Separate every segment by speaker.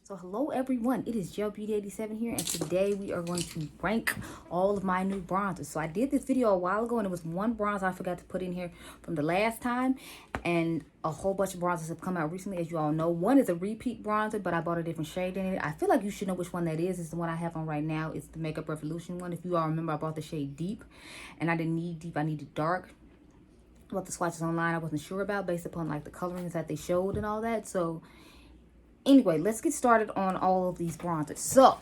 Speaker 1: So hello everyone, it is Gel Beauty 87 here, and today we are going to rank all of my new bronzers. So I did this video a while ago and it was one bronzer I forgot to put in here from the last time, and a whole bunch of bronzers have come out recently, as you all know. One is a repeat bronzer, but I bought a different shade in it. I feel like you should know which one that is. It's the one I have on right now. It's the Makeup Revolution one. If you all remember, I bought the shade Deep, and I didn't need Deep, I needed Dark. I bought the swatches online I wasn't sure about based upon like the colorings that they showed and all that. So anyway, let's get started on all of these bronzers. So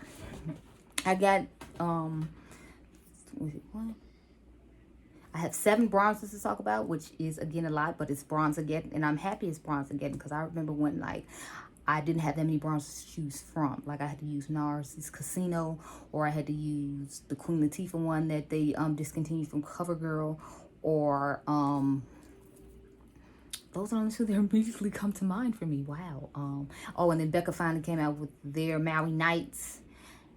Speaker 1: I got I have 7 bronzers to talk about, which is again a lot, but it's bronze again, and I'm happy it's bronze again because I remember when like I didn't have that many bronzers to choose from. Like I had to use NARS's Casino, or I had to use the Queen Latifah one that they discontinued from CoverGirl, or those are the two that immediately come to mind for me. Wow. Oh, and then Becca finally came out with their Maui Nights.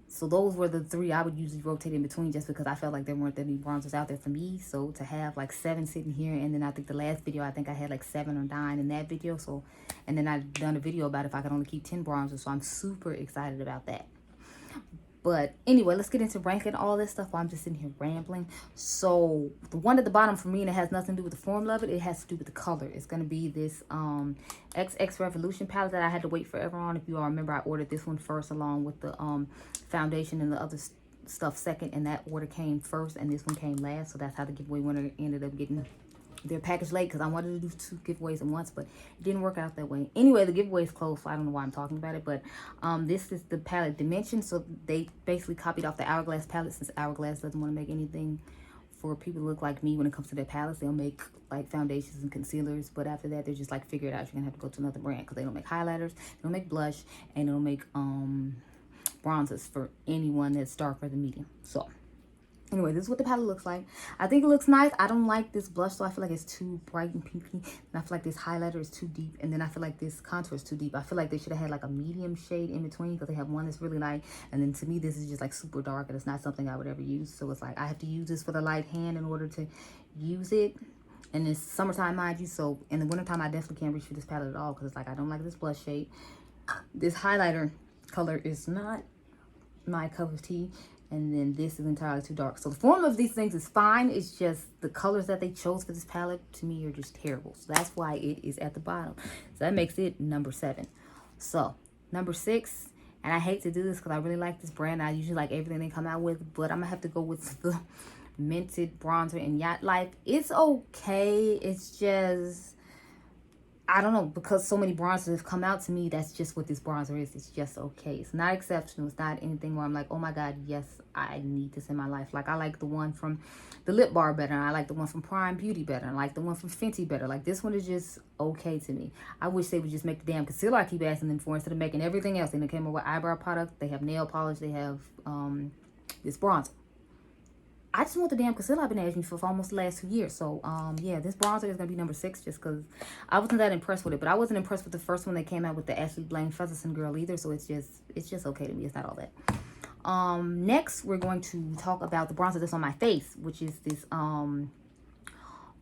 Speaker 1: So those were the 3 I would usually rotate in between, just because I felt like there weren't that many bronzers out there for me. So to have like 7 sitting here, and then I think the last video, I think I had like 7 or 9 in that video. So, and then I've done a video about if I could only keep 10 bronzers. So I'm super excited about that. But anyway, let's get into ranking all this stuff while I'm just sitting here rambling. So the one at the bottom for me, and it has nothing to do with the formula of it, it has to do with the color. It's going to be this XX Revolution palette that I had to wait forever on. If you all remember, I ordered this one first along with the foundation and the other stuff second, and that order came first and this one came last. So that's how the giveaway winner ended up getting their package late, because I wanted to do 2 giveaways at once, but it didn't work out that way. Anyway, the giveaway is closed, so I don't know why I'm talking about it, but this is the palette Dimension. So they basically copied off the Hourglass palette, since Hourglass doesn't want to make anything for people who look like me when it comes to their palettes. They'll make like foundations and concealers, but after that they're just like, figure it out, you're gonna have to go to another brand, because they don't make highlighters, they don't make blush, and they don't make bronzers for anyone that's darker than medium. So anyway, this is what the palette looks like. I think it looks nice. I don't like this blush, so I feel like it's too bright and pinky. And I feel like this highlighter is too deep. And then I feel like this contour is too deep. I feel like they should have had like a medium shade in between, because they have one that's really light. And then to me, this is just like super dark, and it's not something I would ever use. So it's like I have to use this for the light hand in order to use it. And it's summertime, mind you. So in the wintertime, I definitely can't reach for this palette at all, because it's like I don't like this blush shade. This highlighter color is not my cup of tea. And then this is entirely too dark. So the form of these things is fine. It's just the colors that they chose for this palette, to me, are just terrible. So that's why it is at the bottom. So that makes it number 7. So number 6, and I hate to do this because I really like this brand. I usually like everything they come out with, but I'm gonna have to go with the Minted Bronzer in Yacht Life. It's okay. It's just, I don't know, because so many bronzers have come out, to me, that's just what this bronzer is. It's just okay. It's not exceptional. It's not anything where I'm like, oh my God, yes, I need this in my life. Like, I like the one from the Lip Bar better. And I like the one from Prime Beauty better. And I like the one from Fenty better. Like, this one is just okay to me. I wish they would just make the damn concealer I keep asking them for, instead of making everything else. And they came up with eyebrow products. They have nail polish. They have this bronzer. I just want the damn concealer I've been asking for almost the last 2 years. So, yeah, this bronzer is going to be number 6, just because I wasn't that impressed with it. But I wasn't impressed with the first one that came out with the Ashley Blaine Featherson girl either. So it's just okay to me. It's not all that. Next, we're going to talk about the bronzer that's on my face, which is this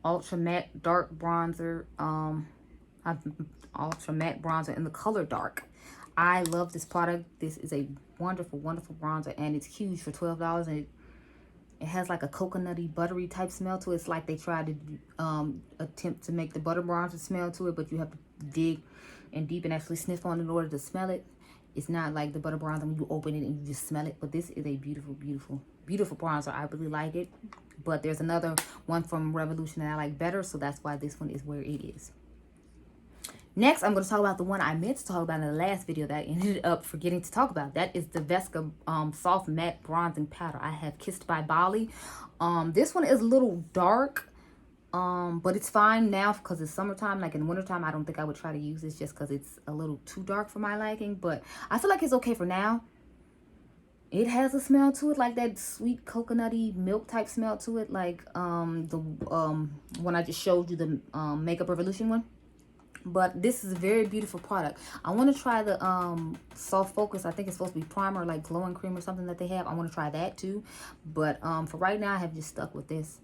Speaker 1: Ultra Matte Dark Bronzer. Ultra Matte Bronzer in the color Dark. I love this product. This is a wonderful, wonderful bronzer, and it's huge for $12, and it has like a coconutty, buttery type smell to it. It's like they tried to attempt to make the butter bronzer smell to it, but you have to dig and deep and actually sniff on it in order to smell it. It's not like the butter bronzer when you open it and you just smell it. But this is a beautiful, beautiful, beautiful bronzer. I really like it. But there's another one from Revolution that I like better, so that's why this one is where it is. Next, I'm going to talk about the one I meant to talk about in the last video that I ended up forgetting to talk about. That is the Vesca Soft Matte Bronzing Powder. I have Kissed by Bali. This one is a little dark, but it's fine now because it's summertime. Like in the wintertime, I don't think I would try to use this just because it's a little too dark for my liking. But I feel like it's okay for now. It has a smell to it, like that sweet coconutty milk type smell to it, like the one I just showed you, the Makeup Revolution one. But this is a very beautiful product. I want to try the Soft Focus. I think it's supposed to be primer, like glowing cream or something that they have. I want to try that too. But for right now, I have just stuck with this.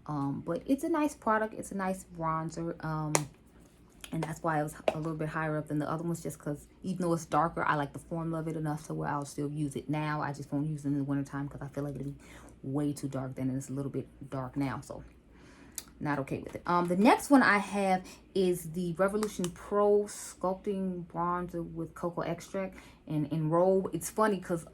Speaker 1: But it's a nice product. It's a nice bronzer. And that's why it was a little bit higher up than the other ones, just because even though it's darker, I like the formula of it enough to where I'll still use it now. I just won't use it in the wintertime because I feel like it'll be way too dark then, and it's a little bit dark now, so not okay with it. The next one I have is the Revolution Pro Sculpting Bronzer with Cocoa Extract in Robe. It's funny because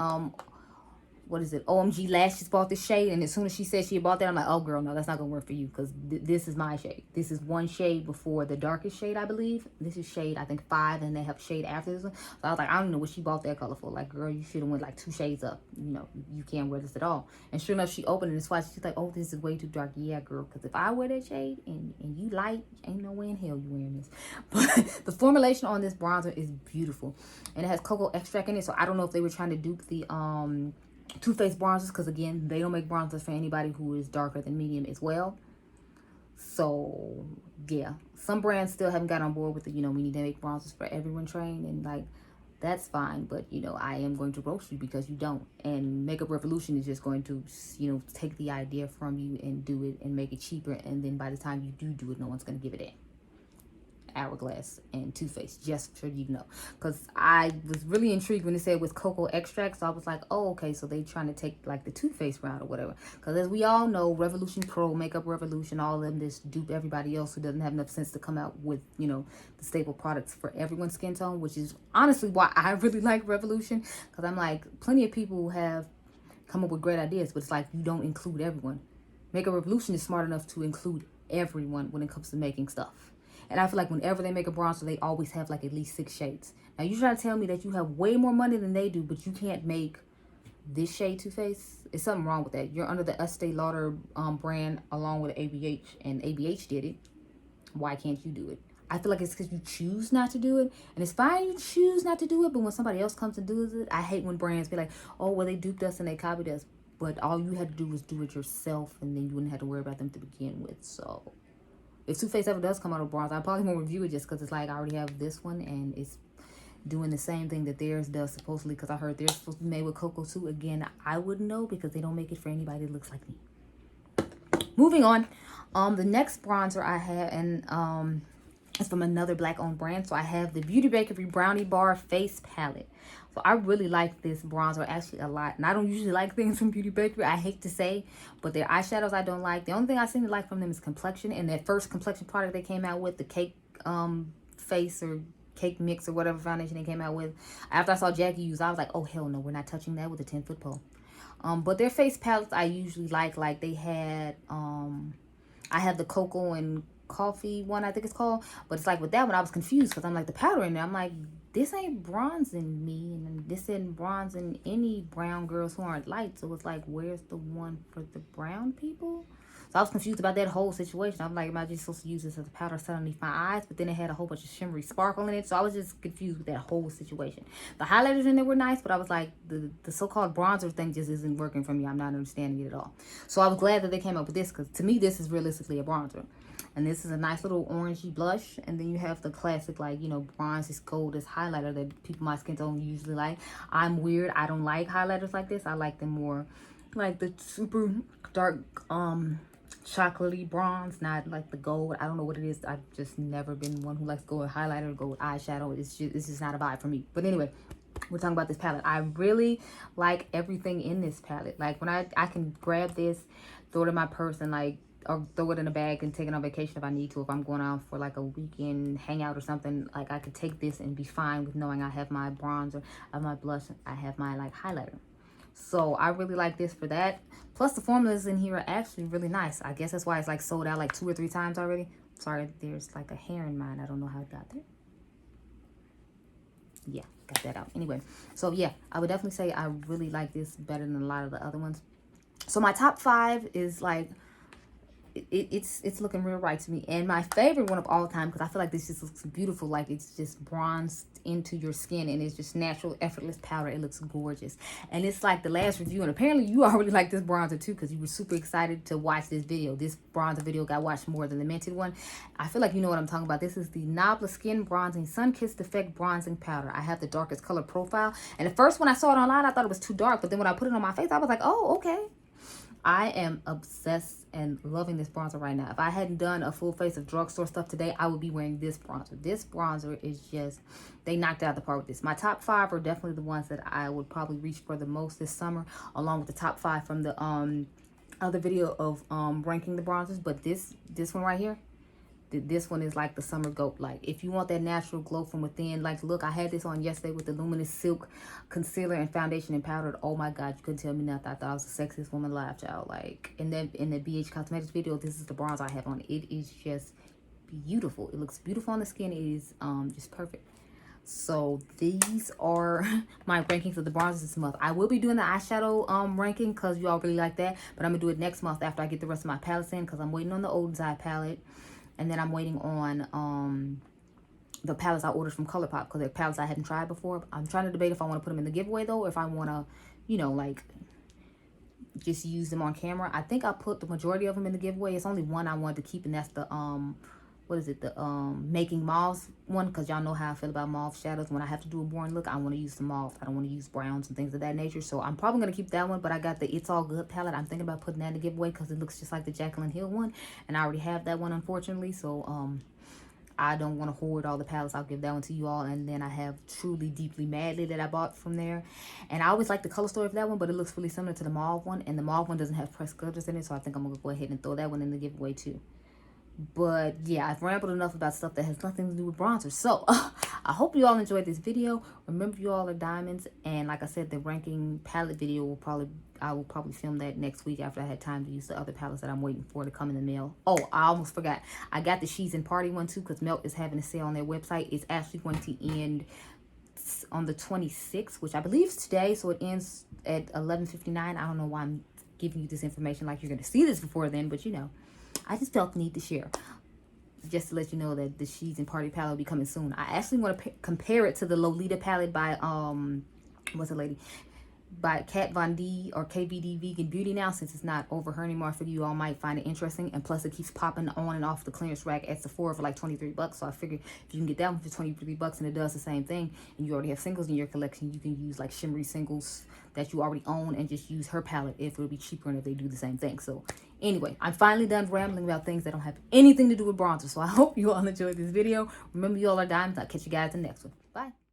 Speaker 1: what is it? OMG Lashes bought this shade, and as soon as she said she bought that, I'm like, oh girl, no, that's not gonna work for you, because this is my shade. This is one shade before the darkest shade, I believe. This is shade, I think 5, and they have shade after this one. So I was like, I don't know what she bought that color for. Like, girl, you should have went like 2 shades up. You know, you can't wear this at all. And sure enough, she opened it, and twice she's like, oh, this is way too dark. Yeah, girl, because if I wear that shade and you light, ain't no way in hell you wearing this. But the formulation on this bronzer is beautiful, and it has cocoa extract in it. So I don't know if they were trying to dupe the Too Faced bronzers, because again, they don't make bronzers for anybody who is darker than medium as well. So yeah, some brands still haven't got on board with the, you know, we need to make bronzers for everyone trained, and like, that's fine, but you know, I am going to roast you because you don't. And Makeup Revolution is just going to, you know, take the idea from you and do it and make it cheaper, and then by the time you do it, no one's going to give it in. Hourglass and Too Faced, just so you know, because I was really intrigued when it said with cocoa extract, so I was like, oh, okay, so they trying to take like the Too Faced route or whatever, because as we all know, Revolution Pro, Makeup Revolution, all of them just dupe everybody else who doesn't have enough sense to come out with, you know, the staple products for everyone's skin tone, which is honestly why I really like Revolution, because I'm like, plenty of people who have come up with great ideas, but it's like, you don't include everyone. Makeup Revolution is smart enough to include everyone when it comes to making stuff. And I feel like whenever they make a bronzer, they always have like at least 6 shades. Now, you try to tell me that you have way more money than they do, but you can't make this shade Too Faced? There's something wrong with that. You're under the Estee Lauder brand along with ABH, and ABH did it. Why can't you do it? I feel like it's because you choose not to do it. And it's fine you choose not to do it, but when somebody else comes and does it, I hate when brands be like, oh, well, they duped us and they copied us. But all you had to do was do it yourself, and then you wouldn't have to worry about them to begin with. So if Too Faced ever does come out of bronze, I probably won't review it just because it's like I already have this one and it's doing the same thing that theirs does supposedly, because I heard theirs supposed to be made with cocoa too. Again, I wouldn't know because they don't make it for anybody that looks like me. Moving on, the next bronzer I have, and it's from another black-owned brand. So I have the Beauty Bakery Brownie Bar Face Palette. So I really like this bronzer actually a lot. And I don't usually like things from Beauty Bakery, I hate to say, but their eyeshadows I don't like. The only thing I seem to like from them is complexion. And that first complexion product they came out with, the cake face or cake mix or whatever foundation they came out with, after I saw Jackie use, I was like, oh hell no, we're not touching that with a 10-foot pole. But their face palettes I usually like they had I have the cocoa and coffee one, I think it's called, but it's like with that one I was confused because I'm like, the powder in there, I'm like, this ain't bronzing me, and this isn't bronzing any brown girls who aren't light, so it's like, where's the one for the brown people? So I was confused about that whole situation. I'm like, am I just supposed to use this as a powder set underneath my eyes? But then it had a whole bunch of shimmery sparkle in it, so I was just confused with that whole situation. The highlighters in there were nice, but I was like, the so-called bronzer thing just isn't working for me. I'm not understanding it at all. So I was glad that they came up with this, because to me this is realistically a bronzer. And this is a nice little orangey blush. And then you have the classic, like, you know, bronze gold highlighter that people my skin tone usually like. I'm weird. I don't like highlighters like this. I like them more like the super dark chocolatey bronze, not like the gold. I don't know what it is. I've just never been one who likes gold highlighter or gold eyeshadow. It's just not a vibe for me. But anyway, we're talking about this palette. I really like everything in this palette. Like, when I can grab this, throw it in my purse, and like, or throw it in a bag and take it on vacation if I need to. If I'm going out for like a weekend hangout or something, like, I could take this and be fine with knowing I have my bronzer, I have my blush, I have my like highlighter. So I really like this for that. Plus the formulas in here are actually really nice. I guess that's why it's like sold out like 2 or 3 times already. Sorry, there's like a hair in mine. I don't know how it got there. Yeah, got that out. Anyway, so yeah, I would definitely say I really like this better than a lot of the other ones. So my top 5 is like, it's looking real right to me. And my favorite one of all time, because I feel like this just looks beautiful, like it's just bronzed into your skin, and it's just natural, effortless powder. It looks gorgeous. And it's like the last review, and apparently you already like this bronzer too, because you were super excited to watch this video. This bronzer video got watched more than the Mented one. I feel like you know what I'm talking about. This is the Nabla Skin Bronzing Sun-Kissed Effect Bronzing Powder. I have the darkest color profile, and at first when I saw it online, I thought it was too dark, but then when I put it on my face, I was like, oh, okay. I am obsessed and loving this bronzer right now. If I hadn't done a full face of drugstore stuff today, I would be wearing this bronzer. This bronzer is just, they knocked out the park with this. My top 5 are definitely the ones that I would probably reach for the most this summer, along with the top 5 from the other video of ranking the bronzers. But this one right here, this one is like the summer goat. Like, if you want that natural glow from within, like, look, I had this on yesterday with the Luminous Silk concealer and foundation and powder. Oh my god, you couldn't tell me nothing. I thought I was the sexiest woman alive, child. Like, in the BH Cosmetics video, this is the bronzer I have on. It is just beautiful. It looks beautiful on the skin. It is just perfect. So these are my rankings of the bronzers this month. I will be doing the eyeshadow ranking because you all really like that, but I'm gonna do it next month after I get the rest of my palettes in, because I'm waiting on the Old Eye palette. And then I'm waiting on the palettes I ordered from ColourPop, because they're palettes I hadn't tried before. I'm trying to debate if I want to put them in the giveaway, though, or if I want to, you know, like, just use them on camera. I think I put the majority of them in the giveaway. It's only one I wanted to keep, and that's the, what is it, the Making Mauves one, because y'all know how I feel about mauve shadows. When I have to do a boring look, I want to use the mauve. I don't want to use browns and things of that nature. So I'm probably going to keep that one, but I got the It's All Good palette. I'm thinking about putting that in the giveaway because it looks just like the Jaclyn Hill one, and I already have that one, unfortunately. So I don't want to hoard all the palettes. I'll give that one to you all. And then I have Truly Deeply Madly that I bought from there, and I always like the color story of that one, but it looks really similar to the mauve one, and the mauve one doesn't have pressed glitters in it, so I think I'm gonna go ahead and throw that one in the giveaway too. But yeah, I've rambled enough about stuff that has nothing to do with bronzer. So I hope you all enjoyed this video. Remember, you all are diamonds. And like I said, the ranking palette video I will probably film that next week after I had time to use the other palettes that I'm waiting for to come in the mail. Oh, I almost forgot. I got the She's in Party one too, because Melt is having a sale on their website. It's actually going to end on the 26th, which I believe is today. So it ends at 11:59. I don't know why I'm giving you this information like you're going to see this before then, but you know, I just felt the need to share, just to let you know that the She's in Party palette will be coming soon. I actually want to compare it to the Lolita palette by what's the lady, by Kat Von D or KVD Vegan Beauty now, since it's not over her anymore. I figure you all might find it interesting, and plus it keeps popping on and off the clearance rack at Sephora for like 23 bucks. So I figured if you can get that one for 23 bucks and it does the same thing, and you already have singles in your collection, you can use like shimmery singles that you already own and just use her palette if it'll be cheaper and if they do the same thing. So anyway, I'm finally done rambling about things that don't have anything to do with bronzer. So I hope you all enjoyed this video. Remember, you all are diamonds. I'll catch you guys in the next one. Bye.